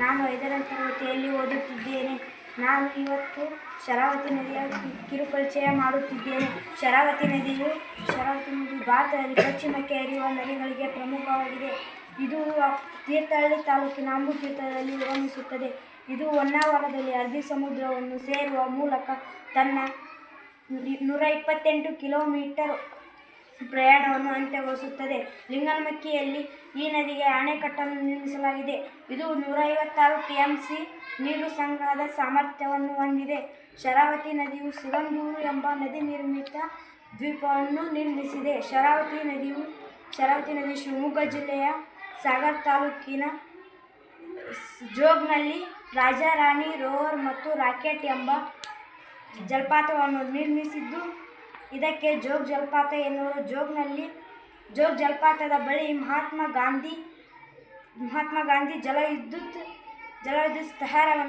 ನಾನು 5ನೇ ತರಗತಿಯಲ್ಲಿ ಓದುತ್ತಿದ್ದೇನೆ. ನಾನು ಇವತ್ತು ಶರಾವತಿ ನದಿಯ ಕಿರುಪರಿಚಯ ಮಾಡುತ್ತಿದ್ದೇನೆ. ಶರಾವತಿ ನದಿಯು ಭಾರತದಲ್ಲಿ ಪಶ್ಚಿಮಕ್ಕೆ ಹರಿಯುವ ನದಿಗಳಿಗೆ ಪ್ರಮುಖವಾಗಿದೆ. ಇದು ತೀರ್ಥಹಳ್ಳಿ ತಾಲೂಕಿನ ಅಂಬುತೀರ್ಥದಲ್ಲಿ ಉಗಮಿಸುತ್ತದೆ. ಇದು ಹೊನ್ನಾವರದಲ್ಲಿ ಅರಬ್ಬಿ ಸಮುದ್ರವನ್ನು ಸೇರುವ ಮೂಲಕ ತನ್ನ 128 ಕಿಲೋಮೀಟರ್ ಪ್ರಯಾಣವನ್ನು ಅಂತ್ಯಗೊಳಿಸುತ್ತದೆ. ಲಿಂಗನಮಕ್ಕಿಯಲ್ಲಿ ಈ ನದಿಗೆ ಅಣೆಕಟ್ಟನ್ನು ನಿರ್ಮಿಸಲಾಗಿದೆ. ಇದು 156 ಟಿಎಂಸಿ ನೀರು ಸಂಗ್ರಹದ ಸಾಮರ್ಥ್ಯವನ್ನು ಹೊಂದಿದೆ. ಶರಾವತಿ ನದಿಯು ಸಿಗಂದೂರು ಎಂಬ ನದಿ ನಿರ್ಮಿತ ದ್ವೀಪವನ್ನು ನಿರ್ಮಿಸಿದೆ. ಶರಾವತಿ ನದಿಯು ಶಿವಮೊಗ್ಗ ಜಿಲ್ಲೆಯ ಸಾಗರ ತಾಲೂಕಿನ ಜೋಗ್ನಲ್ಲಿ ರಾಜಾರಾಣಿ ರೋವರ್ ಮತ್ತು ರಾಕೆಟ್ ಎಂಬ ಜಲಪಾತವನ್ನು ನಿರ್ಮಿಸಿದ್ದು, ಇದಕ್ಕೆ ಜೋಗ್ ಜಲಪಾತ ಎನ್ನುವರು. ಜೋಗ್ ಜಲಪಾತದ ಬಳಿ ಮಹಾತ್ಮ ಗಾಂಧಿ ಜಲವಿದ್ಯುತ್ ಸ್ಥಾವರವನ್ನು